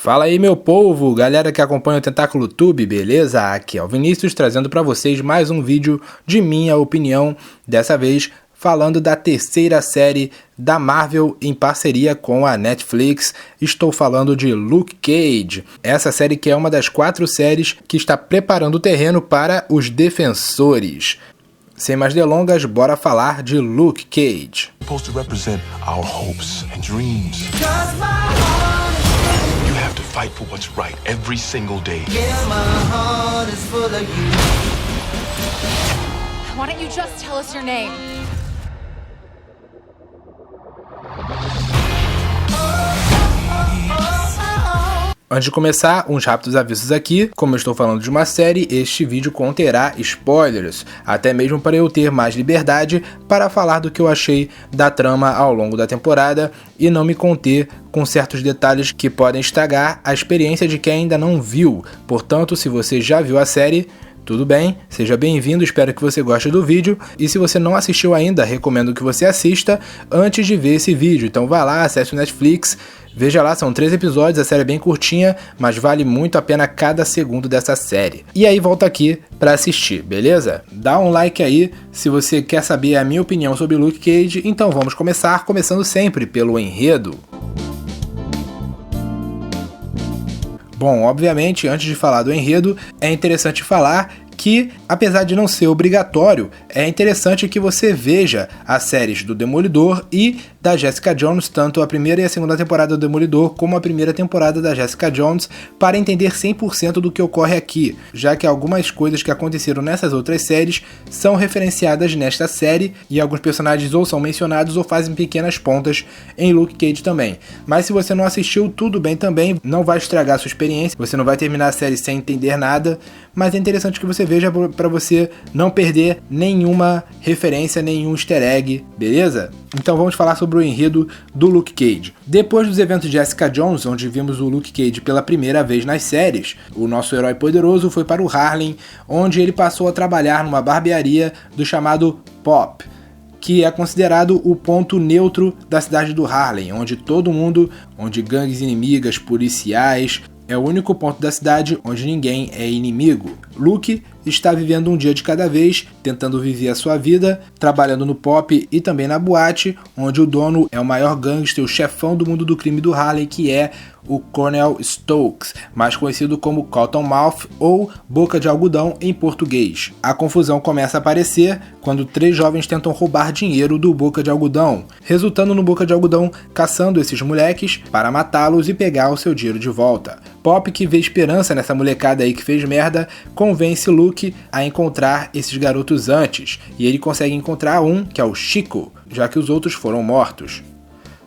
Fala aí, meu povo, galera que acompanha o Tentáculo Tube, beleza? Aqui é o Vinícius trazendo para vocês mais um vídeo de minha opinião, dessa vez falando da terceira série da Marvel em parceria com a Netflix. Estou falando de Luke Cage, essa série que é uma das 4 séries que está preparando o terreno para os Defensores. Sem mais delongas, bora falar de Luke Cage. Supposed to represent our hopes and dreams. You have to fight for what's right every single day. Yeah, my heart is full of you. Why don't you just tell us your name? Antes de começar, uns rápidos avisos aqui. Como eu estou falando de uma série, este vídeo conterá spoilers, até mesmo para eu ter mais liberdade para falar do que eu achei da trama ao longo da temporada e não me conter com certos detalhes que podem estragar a experiência de quem ainda não viu. Portanto, se você já viu a série, tudo bem, seja bem-vindo, espero que você goste do vídeo. E se você não assistiu ainda, recomendo que você assista antes de ver esse vídeo. Então vá lá, acesse o Netflix, veja lá, são 3 episódios, a série é bem curtinha, mas vale muito a pena cada segundo dessa série. E aí volta aqui pra assistir, beleza? Dá um like aí se você quer saber a minha opinião sobre Luke Cage. Então vamos começar, começando sempre pelo enredo. Bom, obviamente, antes de falar do enredo, é interessante falar que, apesar de não ser obrigatório, é interessante que você veja as séries do Demolidor e da Jessica Jones, tanto a primeira e a segunda temporada do Demolidor como a primeira temporada da Jessica Jones, para entender 100% do que ocorre aqui, já que algumas coisas que aconteceram nessas outras séries são referenciadas nesta série e alguns personagens ou são mencionados ou fazem pequenas pontas em Luke Cage também. Mas se você não assistiu, tudo bem também, não vai estragar a sua experiência, você não vai terminar a série sem entender nada, mas é interessante que você veja para você não perder nenhuma referência, nenhum easter egg, beleza? Então vamos falar sobre o enredo do Luke Cage. Depois dos eventos de Jessica Jones, onde vimos o Luke Cage pela primeira vez nas séries, o nosso herói poderoso foi para o Harlem, onde ele passou a trabalhar numa barbearia do chamado Pop, que é considerado o ponto neutro da cidade do Harlem, onde onde gangues inimigas, policiais, é o único ponto da cidade onde ninguém é inimigo. Luke está vivendo um dia de cada vez, tentando viver a sua vida, trabalhando no Pop e também na boate, onde o dono é o maior gangster, o chefão do mundo do crime do Harlem, que é o Cornell Stokes, mais conhecido como Cottonmouth ou Boca de Algodão em português. A confusão começa a aparecer quando 3 jovens tentam roubar dinheiro do Boca de Algodão, resultando no Boca de Algodão caçando esses moleques para matá-los e pegar o seu dinheiro de volta. Pop, que vê esperança nessa molecada aí que fez merda, convence Luke a encontrar esses garotos antes, e ele consegue encontrar um, que é o Chico, já que os outros foram mortos.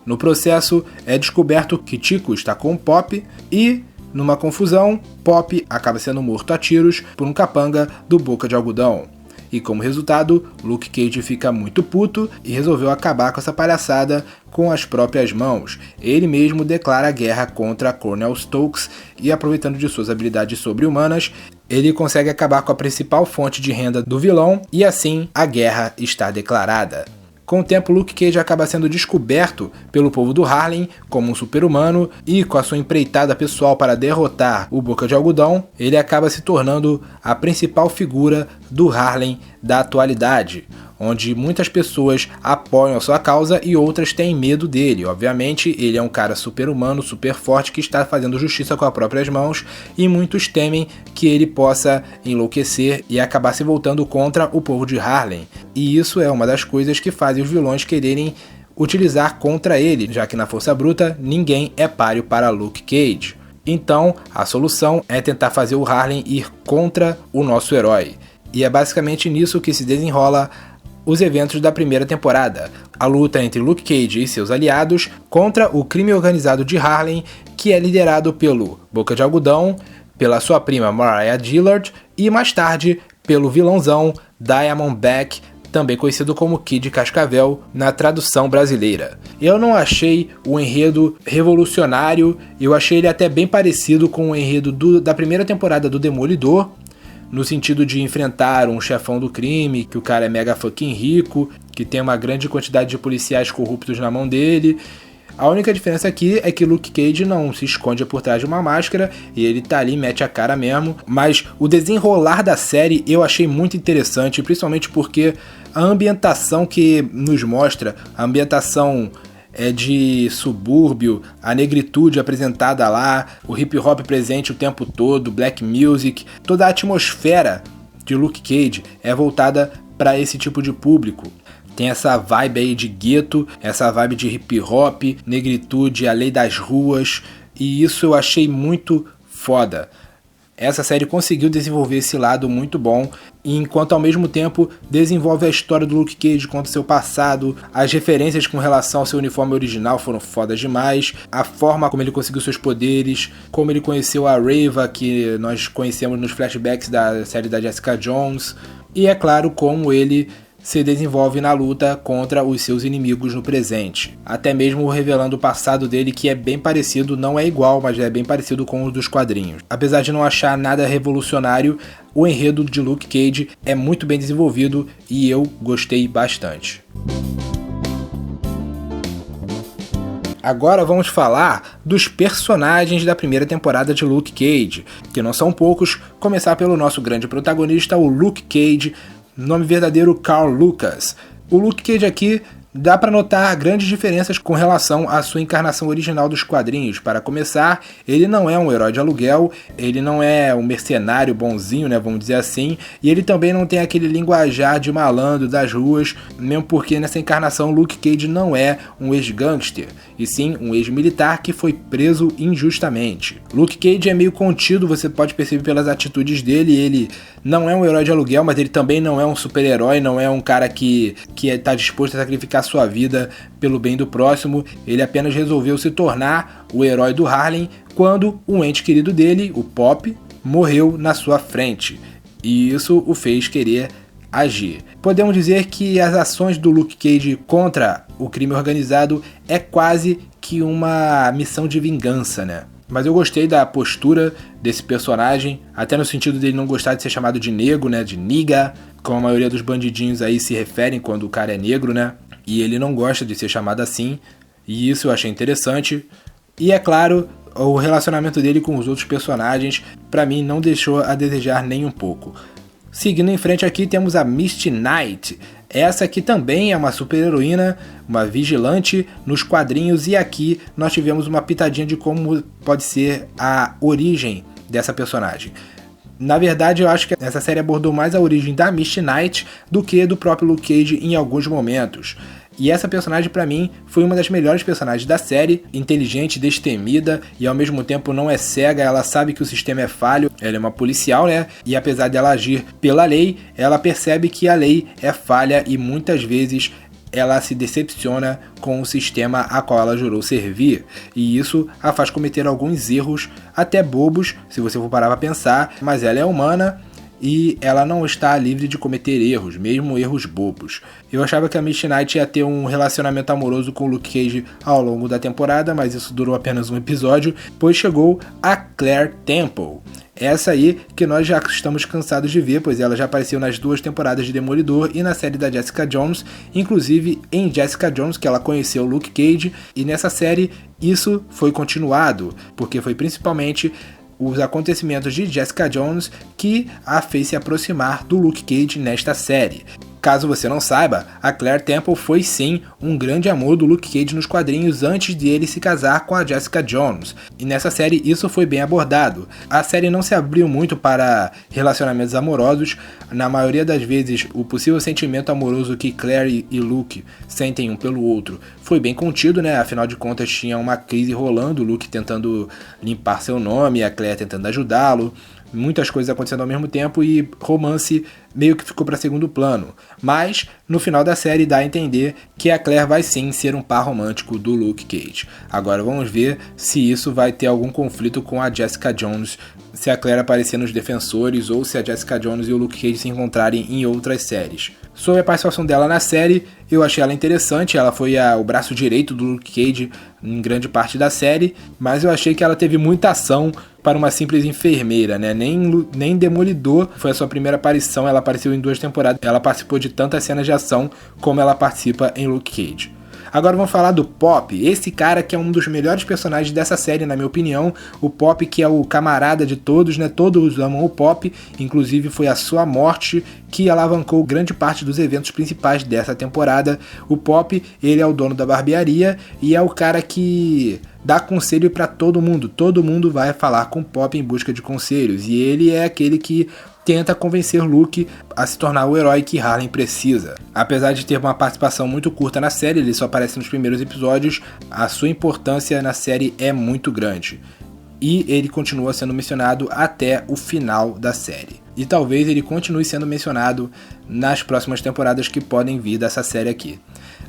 No processo, é descoberto que Chico está com o Pop e, numa confusão, Pop acaba sendo morto a tiros por um capanga do Boca de Algodão. E como resultado, Luke Cage fica muito puto e resolveu acabar com essa palhaçada com as próprias mãos. Ele mesmo declara guerra contra Cornell Stokes e, aproveitando de suas habilidades sobre-humanas, ele consegue acabar com a principal fonte de renda do vilão e assim a guerra está declarada. Com o tempo, Luke Cage acaba sendo descoberto pelo povo do Harlem como um super-humano e, com a sua empreitada pessoal para derrotar o Boca de Algodão, ele acaba se tornando a principal figura do Harlem da atualidade, onde muitas pessoas apoiam a sua causa e outras têm medo dele. Obviamente, ele é um cara super-humano, super forte, que está fazendo justiça com as próprias mãos, e muitos temem que ele possa enlouquecer e acabar se voltando contra o povo de Harlem. E isso é uma das coisas que fazem os vilões quererem utilizar contra ele, já que na força bruta ninguém é páreo para Luke Cage. Então, a solução é tentar fazer o Harlem ir contra o nosso herói. E é basicamente nisso que se desenrola os eventos da primeira temporada. A luta entre Luke Cage e seus aliados contra o crime organizado de Harlem, que é liderado pelo Boca de Algodão, pela sua prima Mariah Dillard e mais tarde pelo vilãozão Diamondback, também conhecido como Kid Cascavel na tradução brasileira. Eu não achei o enredo revolucionário, eu achei ele até bem parecido com o enredo da primeira temporada do Demolidor, no sentido de enfrentar um chefão do crime, que o cara é mega fucking rico, que tem uma grande quantidade de policiais corruptos na mão dele. A única diferença aqui é que Luke Cage não se esconde por trás de uma máscara e ele tá ali, mete a cara mesmo. Mas o desenrolar da série eu achei muito interessante, principalmente porque a ambientação que nos mostra, a ambientação de subúrbio, a negritude apresentada lá, o hip hop presente o tempo todo, black music, toda a atmosfera de Luke Cage é voltada para esse tipo de público. Tem essa vibe aí de gueto, essa vibe de hip hop, negritude, a lei das ruas, e isso eu achei muito foda. Essa série conseguiu desenvolver esse lado muito bom, e enquanto ao mesmo tempo desenvolve a história do Luke Cage contra seu passado, as referências com relação ao seu uniforme original foram fodas demais, a forma como ele conseguiu seus poderes, como ele conheceu a Reva, que nós conhecemos nos flashbacks da série da Jessica Jones, e é claro como ele se desenvolve na luta contra os seus inimigos no presente. Até mesmo revelando o passado dele, que é bem parecido, não é igual, mas é bem parecido com o dos quadrinhos. Apesar de não achar nada revolucionário, o enredo de Luke Cage é muito bem desenvolvido e eu gostei bastante. Agora vamos falar dos personagens da primeira temporada de Luke Cage, que não são poucos, começar pelo nosso grande protagonista, o Luke Cage, nome verdadeiro Carl Lucas. O Luke Cage aqui dá para notar grandes diferenças com relação à sua encarnação original dos quadrinhos. Para começar, ele não é um herói de aluguel, ele não é um mercenário bonzinho, né, vamos dizer assim, e ele também não tem aquele linguajar de malandro das ruas, mesmo porque nessa encarnação Luke Cage não é um ex-gangster, e sim um ex-militar que foi preso injustamente. Luke Cage é meio contido, você pode perceber pelas atitudes dele, ele não é um herói de aluguel, mas ele também não é um super-herói, não é um cara que está disposto a sacrificar sua vida pelo bem do próximo. Ele apenas resolveu se tornar o herói do Harlem quando um ente querido dele, o Pop, morreu na sua frente, e isso o fez querer agir. Podemos dizer que as ações do Luke Cage contra o crime organizado é quase que uma missão de vingança, né? Mas eu gostei da postura desse personagem, até no sentido dele não gostar de ser chamado de negro, né, de nigga, como a maioria dos bandidinhos aí se referem quando o cara é negro, né? E ele não gosta de ser chamado assim, e isso eu achei interessante. E é claro, o relacionamento dele com os outros personagens, pra mim, não deixou a desejar nem um pouco. Seguindo em frente aqui temos a Misty Knight. Essa aqui também é uma super heroína, uma vigilante nos quadrinhos, e aqui nós tivemos uma pitadinha de como pode ser a origem dessa personagem. Na verdade, eu acho que essa série abordou mais a origem da Misty Knight do que do próprio Luke Cage em alguns momentos. E essa personagem, pra mim, foi uma das melhores personagens da série, inteligente, destemida, e ao mesmo tempo não é cega, ela sabe que o sistema é falho, ela é uma policial, né? E apesar dela agir pela lei, ela percebe que a lei é falha e muitas vezes ela se decepciona com o sistema a qual ela jurou servir, e isso a faz cometer alguns erros, até bobos, se você for parar pra pensar, mas ela é humana e ela não está livre de cometer erros, mesmo erros bobos. Eu achava que a Misty Knight ia ter um relacionamento amoroso com o Luke Cage ao longo da temporada, mas isso durou apenas um episódio, pois chegou a Claire Temple. Essa aí que nós já estamos cansados de ver, pois ela já apareceu nas 2 temporadas de Demolidor e na série da Jessica Jones, inclusive em Jessica Jones que ela conheceu o Luke Cage, e nessa série isso foi continuado, porque foi principalmente os acontecimentos de Jessica Jones que a fez se aproximar do Luke Cage nesta série. Caso você não saiba, a Claire Temple foi sim um grande amor do Luke Cage nos quadrinhos antes de ele se casar com a Jessica Jones, e nessa série isso foi bem abordado. A série não se abriu muito para relacionamentos amorosos, na maioria das vezes o possível sentimento amoroso que Claire e Luke sentem um pelo outro foi bem contido, né? Afinal de contas tinha uma crise rolando, o Luke tentando limpar seu nome, a Claire tentando ajudá-lo, muitas coisas acontecendo ao mesmo tempo e romance meio que ficou para segundo plano. Mas no final da série dá a entender que a Claire vai sim ser um par romântico do Luke Cage. Agora vamos ver se isso vai ter algum conflito com a Jessica Jones, se a Claire aparecer nos Defensores ou se a Jessica Jones e o Luke Cage se encontrarem em outras séries. Sobre a participação dela na série, eu achei ela interessante, ela foi o braço direito do Luke Cage em grande parte da série, mas eu achei que ela teve muita ação para uma simples enfermeira, né? Nem Demolidor foi a sua primeira aparição, ela apareceu em 2 temporadas, ela participou de tantas cenas de ação como ela participa em Luke Cage. Agora vamos falar do Pop, esse cara que é um dos melhores personagens dessa série, na minha opinião. O Pop, que é o camarada de todos, né? Todos amam o Pop, inclusive foi a sua morte que alavancou grande parte dos eventos principais dessa temporada. O Pop, ele é o dono da barbearia e é o cara que dá conselho pra todo mundo vai falar com o Pop em busca de conselhos, e ele é aquele que tenta convencer Luke a se tornar o herói que Harlan precisa. Apesar de ter uma participação muito curta na série, ele só aparece nos primeiros episódios, a sua importância na série é muito grande. E ele continua sendo mencionado até o final da série. E talvez ele continue sendo mencionado nas próximas temporadas que podem vir dessa série aqui.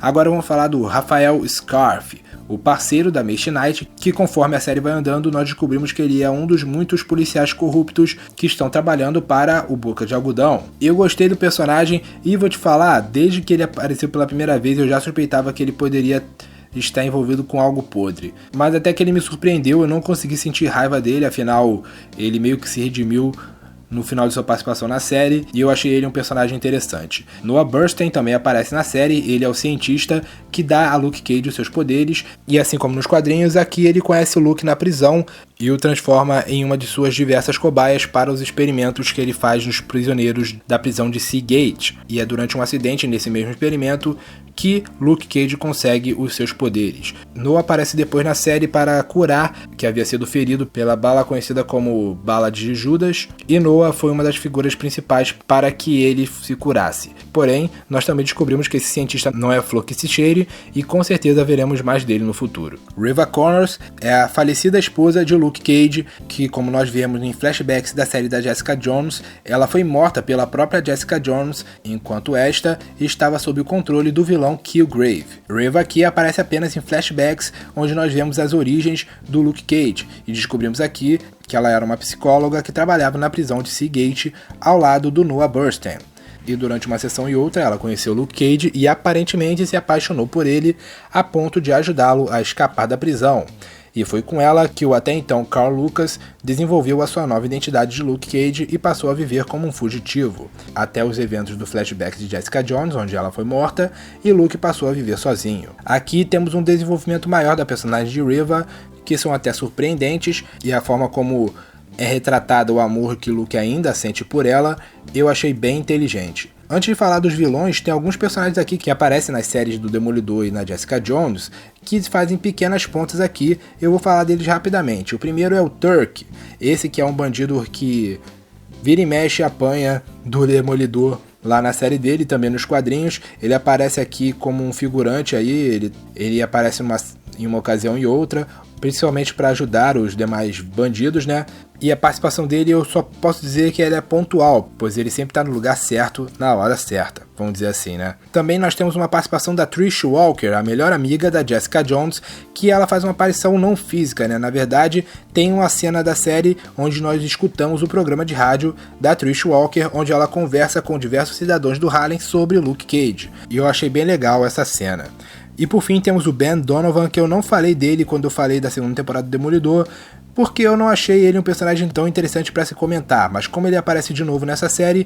Agora vamos falar do Rafael Scarfe, o parceiro da Misty Knight, que conforme a série vai andando, nós descobrimos que ele é um dos muitos policiais corruptos que estão trabalhando para o Boca de Algodão. Eu gostei do personagem e vou te falar, desde que ele apareceu pela primeira vez, eu já suspeitava que ele poderia estar envolvido com algo podre. Mas até que ele me surpreendeu, eu não consegui sentir raiva dele, afinal, ele meio que se redimiu no final de sua participação na série, e eu achei ele um personagem interessante. Noah Burstein também aparece na série, ele é o cientista que dá a Luke Cage os seus poderes, e assim como nos quadrinhos, aqui ele conhece o Luke na prisão e o transforma em uma de suas diversas cobaias para os experimentos que ele faz nos prisioneiros da prisão de Seagate. E é durante um acidente nesse mesmo experimento que Luke Cage consegue os seus poderes. Noah aparece depois na série para curar, que havia sido ferido pela bala conhecida como Bala de Judas, e Noah foi uma das figuras principais para que ele se curasse. Porém, nós também descobrimos que esse cientista não é flor que se cheire, e com certeza veremos mais dele no futuro. Riva Connors é a falecida esposa de Luke Cage, que, como nós vemos em flashbacks da série da Jessica Jones, ela foi morta pela própria Jessica Jones, enquanto esta estava sob o controle do vilão Killgrave. Riva aqui aparece apenas em flashbacks, onde nós vemos as origens do Luke Cage, e descobrimos aqui que ela era uma psicóloga que trabalhava na prisão de Seagate ao lado do Noah Burstein. E durante uma sessão e outra ela conheceu Luke Cage e aparentemente se apaixonou por ele a ponto de ajudá-lo a escapar da prisão. E foi com ela que o até então Carl Lucas desenvolveu a sua nova identidade de Luke Cage e passou a viver como um fugitivo, até os eventos do flashback de Jessica Jones, onde ela foi morta, e Luke passou a viver sozinho. Aqui temos um desenvolvimento maior da personagem de Riva, que são até surpreendentes, e a forma como é retratado o amor que Luke ainda sente por ela, eu achei bem inteligente. Antes de falar dos vilões, tem alguns personagens aqui que aparecem nas séries do Demolidor e na Jessica Jones, que fazem pequenas pontas aqui, eu vou falar deles rapidamente. O primeiro é o Turk, esse que é um bandido que vira e mexe e apanha do Demolidor lá na série dele, também nos quadrinhos. Ele aparece aqui como um figurante aí, ele aparece em uma ocasião e outra, principalmente para ajudar os demais bandidos, né? E a participação dele eu só posso dizer que ele é pontual, pois ele sempre está no lugar certo, na hora certa, vamos dizer assim, né? Também nós temos uma participação da Trish Walker, a melhor amiga da Jessica Jones, que ela faz uma aparição não física, né? Na verdade, tem uma cena da série onde nós escutamos o programa de rádio da Trish Walker, onde ela conversa com diversos cidadãos do Harlem sobre Luke Cage. E eu achei bem legal essa cena. E por fim temos o Ben Donovan, que eu não falei dele quando eu falei da segunda temporada do Demolidor, porque eu não achei ele um personagem tão interessante para se comentar, mas como ele aparece de novo nessa série,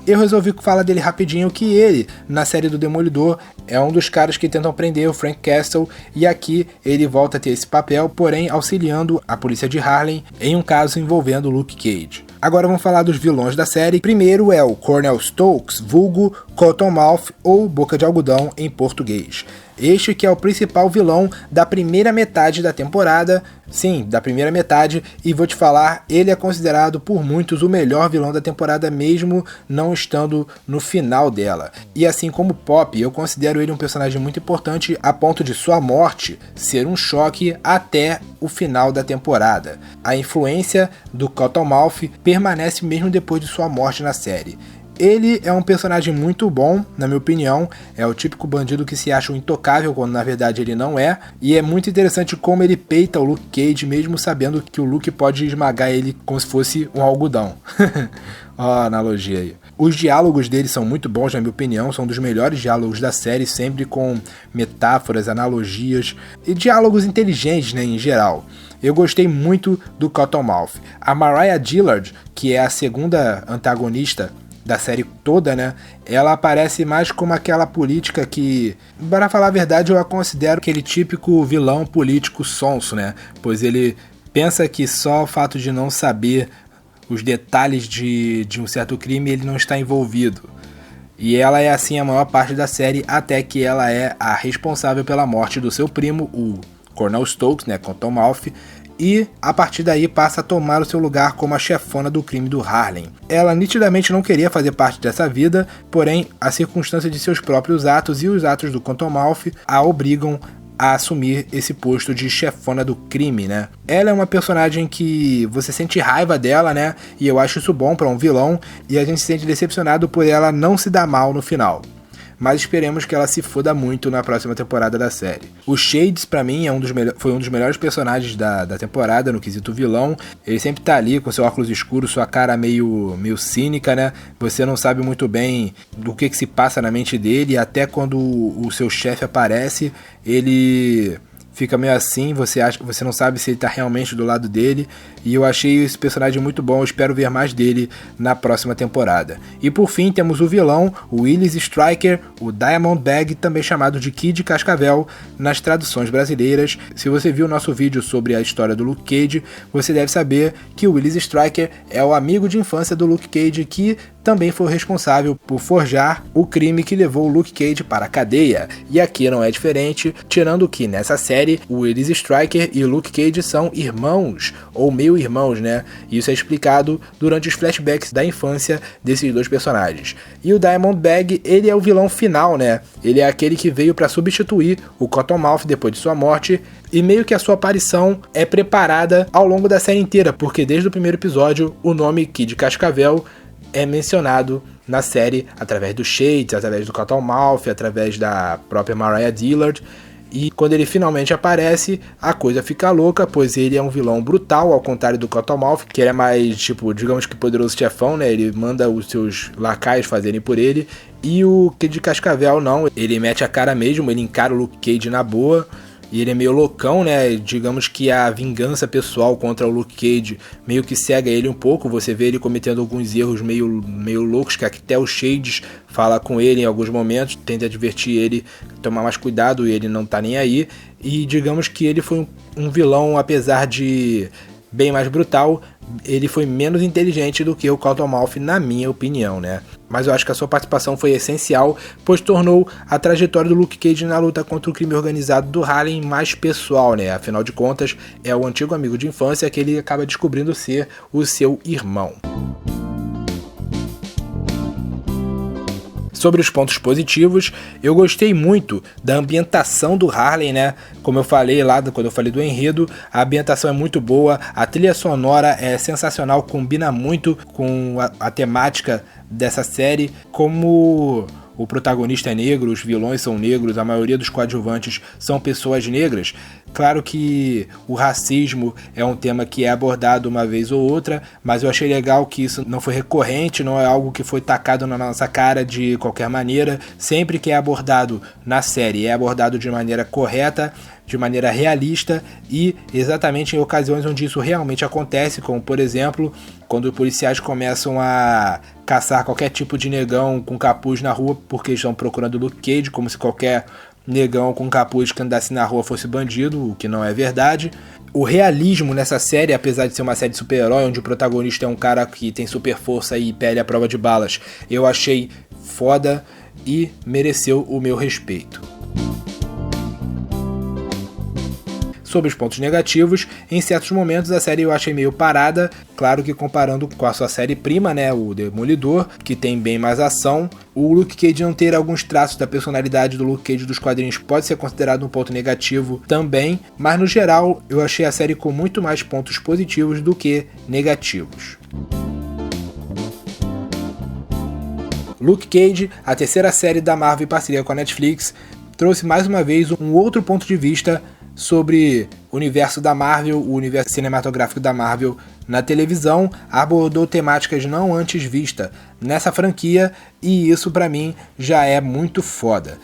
eu resolvi falar dele rapidinho, que ele, na série do Demolidor, é um dos caras que tentam prender o Frank Castle, e aqui ele volta a ter esse papel, porém auxiliando a polícia de Harlem em um caso envolvendo Luke Cage. Agora vamos falar dos vilões da série. Primeiro é o Cornel Stokes, vulgo Cottonmouth ou Boca de Algodão em português. Este que é o principal vilão da primeira metade da temporada, sim, da primeira metade, e vou te falar, ele é considerado por muitos o melhor vilão da temporada, mesmo não estando no final dela. E assim como Pop, eu considero ele um personagem muito importante a ponto de sua morte ser um choque até o final da temporada. A influência do Cottonmouth permanece mesmo depois de sua morte na série. Ele é um personagem muito bom, na minha opinião, é o típico bandido que se acha um intocável quando na verdade ele não é, e é muito interessante como ele peita o Luke Cage mesmo sabendo que o Luke pode esmagar ele como se fosse um algodão. Ó a analogia aí. Os diálogos dele são muito bons, na minha opinião, são dos melhores diálogos da série, sempre com metáforas, analogias e diálogos inteligentes, né, em geral. Eu gostei muito do Cottonmouth. A Mariah Dillard, que é a segunda antagonista da série toda, né? Ela aparece mais como aquela política que, para falar a verdade, eu a considero aquele típico vilão político sonso, né? Pois ele pensa que só o fato de não saber os detalhes de um certo crime, ele não está envolvido. E ela é assim a maior parte da série, até que ela é a responsável pela morte do seu primo, o Cornel Stokes, né, Cottonmouth, e a partir daí passa a tomar o seu lugar como a chefona do crime do Harlem. Ela nitidamente não queria fazer parte dessa vida, porém a circunstância de seus próprios atos e os atos do Cottonmouth a obrigam a assumir esse posto de chefona do crime, né? Ela é uma personagem que você sente raiva dela, né? E eu acho isso bom para um vilão, e a gente se sente decepcionado por ela não se dar mal no final. Mas esperemos que ela se foda muito na próxima temporada da série. O Shades, pra mim, foi um dos melhores personagens da temporada, no quesito vilão. Ele sempre tá ali com seu óculos escuros, sua cara meio cínica, né? Você não sabe muito bem do que se passa na mente dele, e até quando o seu chefe aparece, ele fica meio assim, você não sabe se ele tá realmente do lado dele, e eu achei esse personagem muito bom, eu espero ver mais dele na próxima temporada. E por fim temos o vilão, o Willis Striker, o Diamond Bag, também chamado de Kid Cascavel nas traduções brasileiras. Se você viu o nosso vídeo sobre a história do Luke Cage, você deve saber que o Willis Striker é o amigo de infância do Luke Cage, que também foi responsável por forjar o crime que levou o Luke Cage para a cadeia. E aqui não é diferente, tirando que nessa série o Willis Striker e o Luke Cage são irmãos, ou meio-irmãos, né? Isso é explicado durante os flashbacks da infância desses dois personagens. E o Diamond Bag, ele é o vilão final, né? Ele é aquele que veio para substituir o Cottonmouth depois de sua morte, e meio que a sua aparição é preparada ao longo da série inteira, porque desde o primeiro episódio o nome Kid Cascavel é mencionado na série através do Shades, através do Cottonmouth, através da própria Mariah Dillard. E quando ele finalmente aparece, a coisa fica louca, pois ele é um vilão brutal, ao contrário do Cottonmouth, que ele é mais, tipo, digamos que poderoso chefão, né? Ele manda os seus lacaios fazerem por ele. E o Kid Cascavel não, ele mete a cara mesmo, ele encara o Luke Cage na boa. E ele é meio loucão, né? Digamos que a vingança pessoal contra o Luke Cage meio que cega ele um pouco. Você vê ele cometendo alguns erros meio loucos, que até o Shades fala com ele em alguns momentos, tenta advertir ele, tomar mais cuidado, e ele não tá nem aí. E digamos que ele foi um vilão, apesar de bem mais brutal, ele foi menos inteligente do que o Cottonmouth, na minha opinião, né? Mas eu acho que a sua participação foi essencial, pois tornou a trajetória do Luke Cage na luta contra o crime organizado do Harlem mais pessoal, né? Afinal de contas, é o antigo amigo de infância que ele acaba descobrindo ser o seu irmão. Sobre os pontos positivos, eu gostei muito da ambientação do Harlem, né? Como eu falei lá, quando eu falei do enredo, a ambientação é muito boa, a trilha sonora é sensacional, combina muito com a temática dessa série, como o protagonista é negro, os vilões são negros, a maioria dos coadjuvantes são pessoas negras. Claro que o racismo é um tema que é abordado uma vez ou outra, mas eu achei legal que isso não foi recorrente, não é algo que foi tacado na nossa cara de qualquer maneira. Sempre que é abordado na série, é abordado de maneira correta, de maneira realista e exatamente em ocasiões onde isso realmente acontece, como por exemplo, quando os policiais começam a caçar qualquer tipo de negão com capuz na rua porque estão procurando Luke Cage, como se qualquer negão com capuz que andasse na rua fosse bandido, o que não é verdade. O realismo nessa série, apesar de ser uma série de super-herói, onde o protagonista é um cara que tem super força e pele à prova de balas, eu achei foda e mereceu o meu respeito. Sobre os pontos negativos, em certos momentos a série eu achei meio parada, claro que comparando com a sua série prima, né, o Demolidor, que tem bem mais ação. O Luke Cage não ter alguns traços da personalidade do Luke Cage dos quadrinhos pode ser considerado um ponto negativo também, mas no geral eu achei a série com muito mais pontos positivos do que negativos. Luke Cage, a terceira série da Marvel em parceria com a Netflix, trouxe mais uma vez um outro ponto de vista sobre o universo da Marvel, o universo cinematográfico da Marvel na televisão, abordou temáticas não antes vistas nessa franquia, e isso pra mim já é muito foda.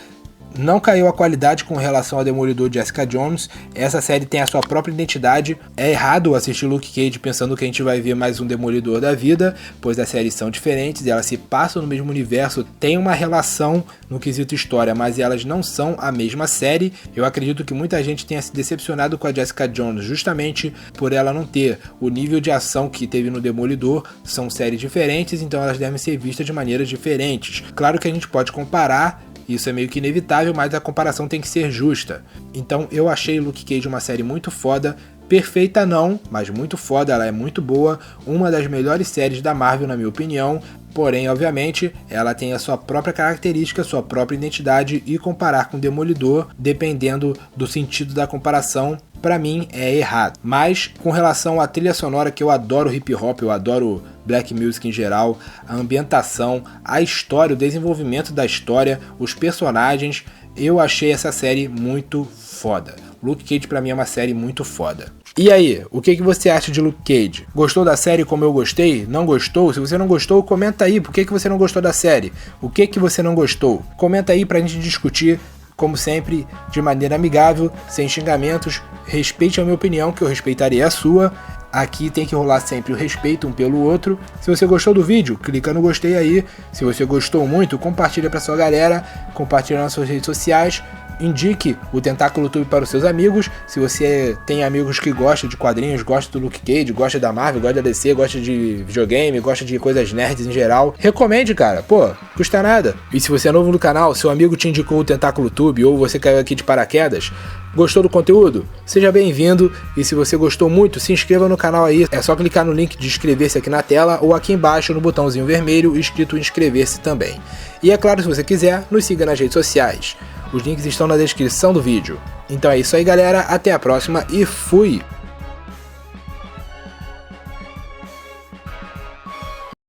Não caiu a qualidade com relação ao Demolidor de Jessica Jones. Essa série tem a sua própria identidade. É errado assistir Luke Cage pensando que a gente vai ver mais um Demolidor da vida, pois as séries são diferentes e elas se passam no mesmo universo, tem uma relação no quesito história, mas elas não são a mesma série. Eu acredito que muita gente tenha se decepcionado com a Jessica Jones justamente por ela não ter o nível de ação que teve no Demolidor. São séries diferentes, então elas devem ser vistas de maneiras diferentes. Claro que a gente pode comparar, isso é meio que inevitável, mas a comparação tem que ser justa. Então eu achei Luke Cage uma série muito foda, perfeita não, mas muito foda, ela é muito boa, uma das melhores séries da Marvel na minha opinião, porém, obviamente, ela tem a sua própria característica, sua própria identidade, e comparar com Demolidor, dependendo do sentido da comparação, pra mim é errado. Mas com relação à trilha sonora, que eu adoro hip hop, eu adoro black music em geral, a ambientação, a história, o desenvolvimento da história, os personagens, eu achei essa série muito foda. Luke Cage pra mim é uma série muito foda. E aí, o que você acha de Luke Cage? Gostou da série como eu gostei? Não gostou? Se você não gostou, comenta aí por que você não gostou da série. O que você não gostou? Comenta aí pra gente discutir, como sempre, de maneira amigável, sem xingamentos. Respeite a minha opinião, que eu respeitarei a sua. Aqui tem que rolar sempre o respeito um pelo outro. Se você gostou do vídeo, clica no gostei aí. Se você gostou muito, compartilha pra sua galera, compartilha nas suas redes sociais. Indique o Tentáculo Tube para os seus amigos. Se você tem amigos que gostam de quadrinhos, gosta do Luke Cage, gosta da Marvel, gosta da DC, gosta de videogame, gosta de coisas nerds em geral, recomende, cara. Pô, custa nada. E se você é novo no canal, seu amigo te indicou o Tentáculo Tube ou você caiu aqui de paraquedas, gostou do conteúdo? Seja bem-vindo. E se você gostou muito, se inscreva no canal aí. É só clicar no link de inscrever-se aqui na tela ou aqui embaixo no botãozinho vermelho escrito inscrever-se também. E é claro, se você quiser, nos siga nas redes sociais. Os links estão na descrição do vídeo. Então é isso aí, galera. Até a próxima e fui!